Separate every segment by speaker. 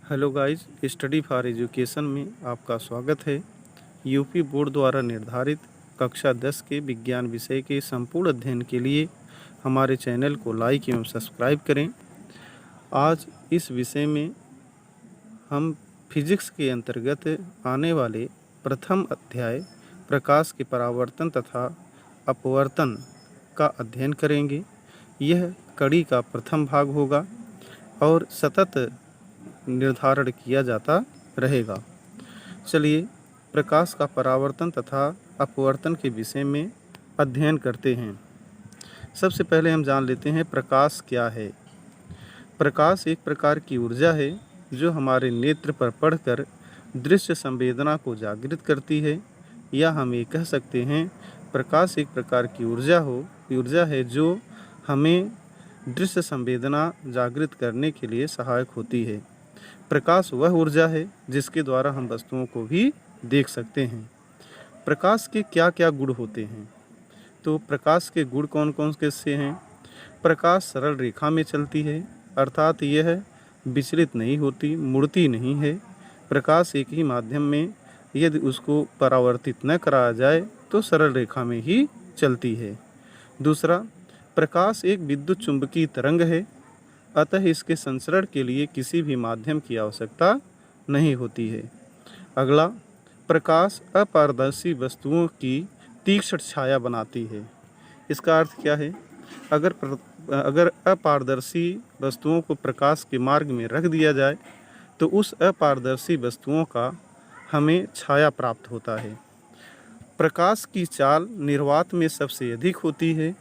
Speaker 1: Hello guys, study for education में आपका स्वागत है। यूपी बोर्ड द्वारा निर्धारित कक्षा 10 के विज्ञान विषय के संपूर्ण अध्ययन के लिए हमारे चैनल को लाइक एवं सब्सक्राइब करें। आज इस विषय में हम फिजिक्स के अंतर्गत आने वाले प्रथम अध्याय प्रकाश के परावर्तन तथा अपवर्तन का अध्ययन करेंगे। यह कड़ी का प्रथम भाग होगा और सतत निर्धारण किया जाता रहेगा। चलिए प्रकाश का परावर्तन तथा अपवर्तन के विषय में अध्ययन करते हैं। सबसे पहले हम जान लेते हैं प्रकाश क्या है। प्रकाश एक प्रकार की ऊर्जा है जो हमारे नेत्र पर पड़कर दृश्य संवेदना को जागृत करती है, या हम ये कह सकते हैं प्रकाश एक प्रकार की ऊर्जा है जो हमें दृश्य संवेदना जागृत करने के लिए सहायक होती है। प्रकाश वह ऊर्जा है जिसके द्वारा हम वस्तुओं को भी देख सकते हैं। प्रकाश के क्या क्या गुण होते हैं? तो प्रकाश के गुण कौन कौन से हैं? प्रकाश सरल रेखा में चलती है, अर्थात यह विचलित नहीं होती, मुड़ती नहीं है। प्रकाश एक ही माध्यम में यदि उसको परावर्तित न कराया जाए तो सरल रेखा में ही चलती है। दूसरा, प्रकाश एक विद्युत चुंबकीय तरंग है, अतः इसके संचरण के लिए किसी भी माध्यम की आवश्यकता नहीं होती है। अगला, प्रकाश अपारदर्शी वस्तुओं की तीक्ष्ण छाया बनाती है। इसका अर्थ क्या है? अगर अपारदर्शी वस्तुओं को प्रकाश के मार्ग में रख दिया जाए तो उस अपारदर्शी वस्तुओं का हमें छाया प्राप्त होता है। प्रकाश की चाल निर्वात में सबसे अधिक होती है,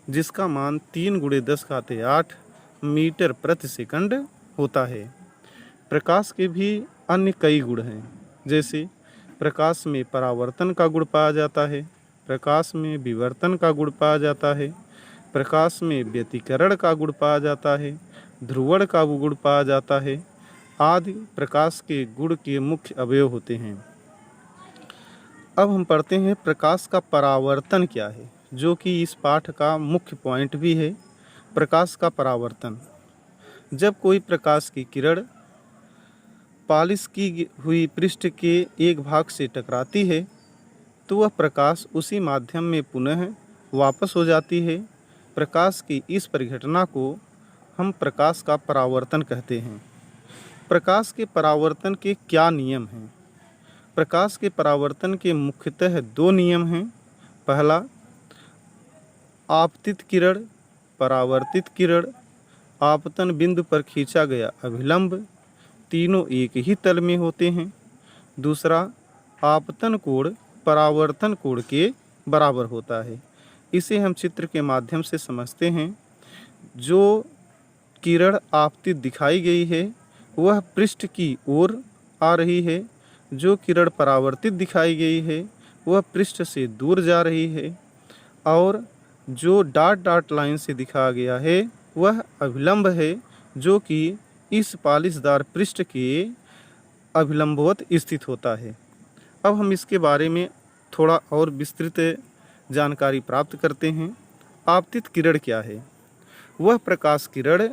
Speaker 1: जिसका मान 3 × 10⁸ मीटर प्रति सेकंड होता है। प्रकाश के भी अन्य कई गुण हैं, जैसे प्रकाश में परावर्तन का गुण पाया जाता है, प्रकाश में विवर्तन का गुण पाया जाता है, प्रकाश में व्यतिकरण का गुण पाया जाता है, ध्रुवण का गुण पाया जाता है आदि प्रकाश के गुण के मुख्य अवयव होते हैं। अब हम पढ़ते हैं प्रकाश का परावर्तन क्या है, जो कि इस पाठ का मुख्य पॉइंट भी है। प्रकाश का परावर्तन, जब कोई प्रकाश की किरण पॉलिश की हुई पृष्ठ के एक भाग से टकराती है तो वह प्रकाश उसी माध्यम में पुनः वापस हो जाती है। प्रकाश की इस परिघटना को हम प्रकाश का परावर्तन कहते हैं। प्रकाश के परावर्तन के क्या नियम हैं? प्रकाश के परावर्तन के मुख्यतः 2 नियम हैं। पहला, आपतित किरण, परावर्तित किरण, आपतन बिंदु पर खींचा गया अभिलंब, तीनों एक ही तल में होते हैं। दूसरा, आपतन कोण परावर्तन कोण के बराबर होता है। इसे हम चित्र के माध्यम से समझते हैं। जो किरण आपतित दिखाई गई है वह पृष्ठ की ओर आ रही है, जो किरण परावर्तित दिखाई गई है वह पृष्ठ से दूर जा रही है, और जो डॉट डॉट लाइन से दिखाया गया है वह अभिलंब है, जो कि इस पॉलिशदार पृष्ठ के अभिलंबवत स्थित होता है। अब हम इसके बारे में थोड़ा और विस्तृत जानकारी प्राप्त करते हैं। आपतित किरण क्या है? वह प्रकाश किरण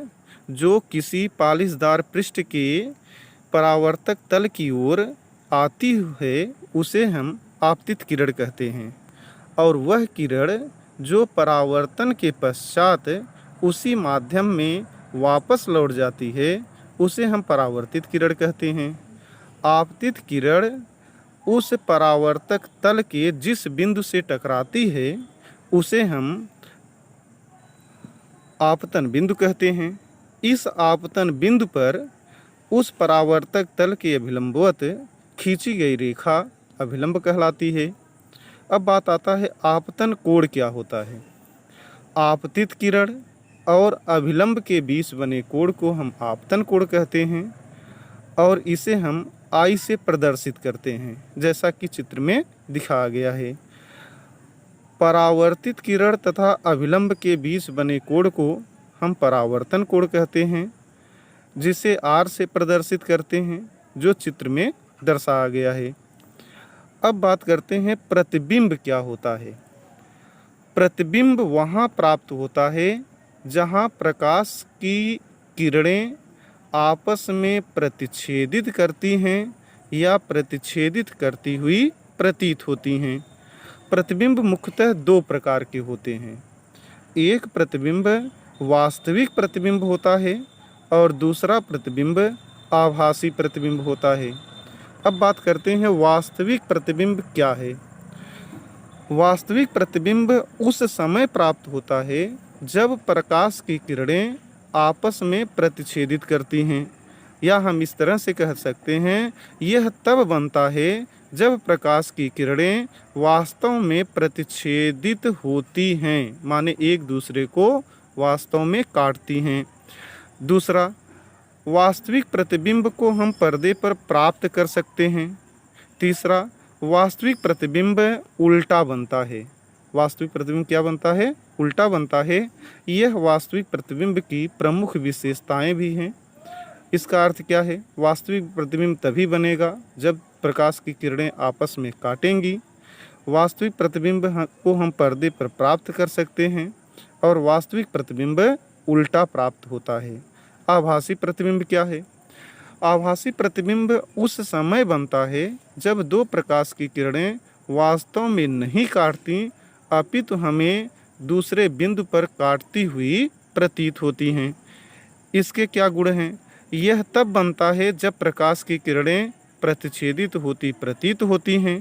Speaker 1: जो किसी पॉलिशदार पृष्ठ के परावर्तक तल की ओर आती है उसे हम आपतित किरण कहते हैं, और वह किरण जो परावर्तन के पश्चात उसी माध्यम में वापस लौट जाती है उसे हम परावर्तित किरण कहते हैं। आपतित किरण उस परावर्तक तल के जिस बिंदु से टकराती है उसे हम आपतन बिंदु कहते हैं। इस आपतन बिंदु पर उस परावर्तक तल के अभिलंबवत खींची गई रेखा अभिलंब कहलाती है। अब बात आता है आपतन कोण क्या होता है। आपतित किरण और अभिलंब के बीच बने कोण को हम आपतन कोण कहते हैं, और इसे हम आई से प्रदर्शित करते हैं, जैसा कि चित्र में दिखाया गया है। परावर्तित किरण तथा अभिलंब के बीच बने कोण को हम परावर्तन कोण कहते हैं, जिसे आर से प्रदर्शित करते हैं, जो चित्र में दर्शाया गया है। अब बात करते हैं प्रतिबिंब क्या होता है। प्रतिबिंब वहाँ प्राप्त होता है जहाँ प्रकाश की किरणें आपस में प्रतिच्छेदित करती हैं या प्रतिच्छेदित करती हुई प्रतीत होती हैं। प्रतिबिंब मुख्यतः दो प्रकार के होते हैं। एक प्रतिबिंब वास्तविक प्रतिबिंब होता है और दूसरा प्रतिबिंब आभासी प्रतिबिंब होता है। अब बात करते हैं वास्तविक प्रतिबिंब क्या है। वास्तविक प्रतिबिंब उस समय प्राप्त होता है जब प्रकाश की किरणें आपस में प्रतिच्छेदित करती हैं, या हम इस तरह से कह सकते हैं यह तब बनता है जब प्रकाश की किरणें वास्तव में प्रतिच्छेदित होती हैं, माने एक दूसरे को वास्तव में काटती हैं। दूसरा, वास्तविक प्रतिबिंब को हम पर्दे पर प्राप्त कर सकते हैं। तीसरा, वास्तविक प्रतिबिंब उल्टा बनता है। वास्तविक प्रतिबिंब क्या बनता है? उल्टा बनता है। यह वास्तविक प्रतिबिंब की प्रमुख विशेषताएं भी हैं। इसका अर्थ क्या है? वास्तविक प्रतिबिंब तभी बनेगा जब प्रकाश की किरणें आपस में काटेंगी। वास्तविक प्रतिबिंब को हम पर्दे पर प्राप्त कर सकते हैं और वास्तविक प्रतिबिंब उल्टा प्राप्त होता है। आभासी प्रतिबिंब क्या है? आभासी प्रतिबिंब उस समय बनता है जब दो प्रकाश की किरणें वास्तव में नहीं काटती अपितु हमें दूसरे बिंदु पर काटती हुई प्रतीत होती हैं। इसके क्या गुण हैं? यह तब बनता है जब प्रकाश की किरणें प्रतिच्छेदित होती प्रतीत होती हैं।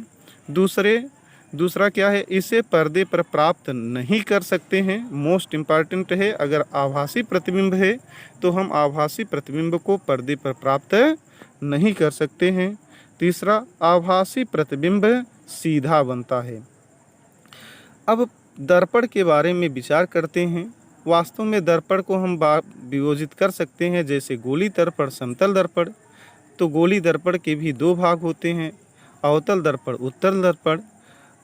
Speaker 1: दूसरा क्या है? इसे पर्दे पर प्राप्त नहीं कर सकते हैं। मोस्ट इम्पॉर्टेंट है, अगर आभासी प्रतिबिंब है तो हम आभासी प्रतिबिंब को पर्दे पर प्राप्त नहीं कर सकते हैं। तीसरा, आभासी प्रतिबिंब सीधा बनता है। अब दर्पण के बारे में विचार करते हैं। वास्तव में दर्पण को हम विभाजित कर सकते हैं, जैसे गोली दर्पण, समतल दर्पण। तो गोली दर्पण के भी दो भाग होते हैं, अवतल दर्पण, उत्तल दर्पण।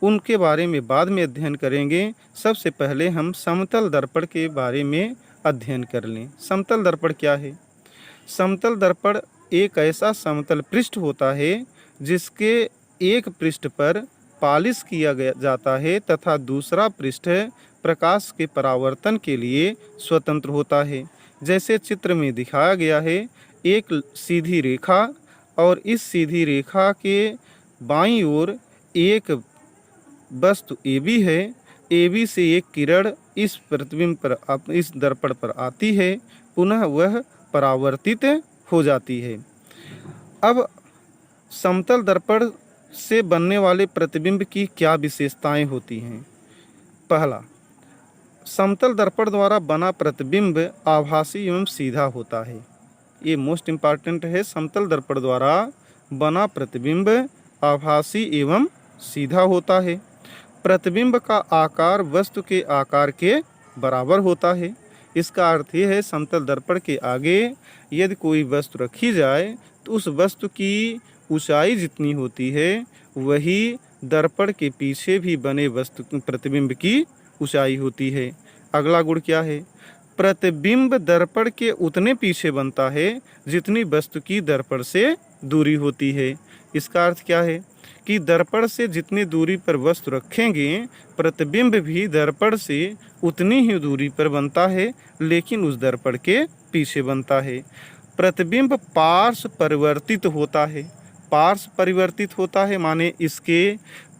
Speaker 1: उनके बारे में बाद में अध्ययन करेंगे। सबसे पहले हम समतल दर्पण के बारे में अध्ययन कर लें। समतल दर्पण क्या है? समतल दर्पण एक ऐसा समतल पृष्ठ होता है जिसके एक पृष्ठ पर पॉलिश किया जाता है तथा दूसरा पृष्ठ प्रकाश के परावर्तन के लिए स्वतंत्र होता है। जैसे चित्र में दिखाया गया है, एक सीधी रेखा और इस सीधी रेखा के बाईं ओर एक वस्तु AB है। AB से एक किरण इस प्रतिबिंब पर, इस दर्पण पर आती है, पुनः वह परावर्तित हो जाती है। अब समतल दर्पण से बनने वाले प्रतिबिंब की क्या विशेषताएं होती हैं? पहला, समतल दर्पण द्वारा बना प्रतिबिंब आभासी एवं सीधा होता है। ये मोस्ट इम्पॉर्टेंट है। समतल दर्पण द्वारा बना प्रतिबिंब आभासी एवं सीधा होता है। प्रतिबिंब का आकार वस्तु के आकार के बराबर होता है। इसका अर्थ ये है, समतल दर्पण के आगे यदि कोई वस्तु रखी जाए तो उस वस्तु की ऊंचाई जितनी होती है वही दर्पण के पीछे भी बने वस्तु प्रतिबिंब की ऊंचाई होती है। अगला गुण क्या है? प्रतिबिंब दर्पण के उतने पीछे बनता है जितनी वस्तु की दर्पण से दूरी होती है। इसका अर्थ क्या है कि दर्पण से जितनी दूरी पर वस्तु रखेंगे प्रतिबिंब भी दर्पण से उतनी ही दूरी पर बनता है, लेकिन उस दर्पण के पीछे बनता है। प्रतिबिंब पार्श्व परिवर्तित होता है। पार्श्व परिवर्तित होता है माने इसके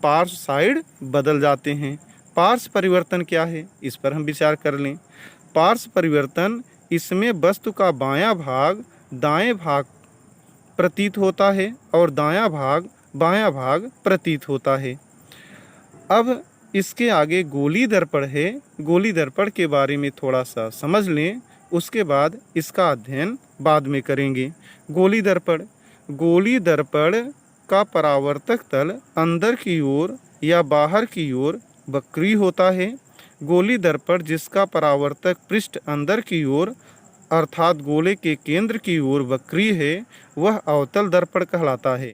Speaker 1: पार्श्व साइड बदल जाते हैं। पार्श्व परिवर्तन क्या है, इस पर हम विचार कर लें। पार्श्व परिवर्तन, इसमें वस्तु का बायां भाग दाएं भाग प्रतीत होता है और दायां भाग बायां भाग प्रतीत होता है। अब इसके आगे गोली दर्पण है। गोली दर्पण के बारे में थोड़ा सा समझ लें, उसके बाद इसका अध्ययन बाद में करेंगे। गोली दर्पण का परावर्तक तल अंदर की ओर या बाहर की ओर वक्री होता है। गोली दर्पण जिसका परावर्तक पृष्ठ अंदर की ओर अर्थात गोले के केंद्र की ओर वक्री है, वह अवतल दर्पण कहलाता है।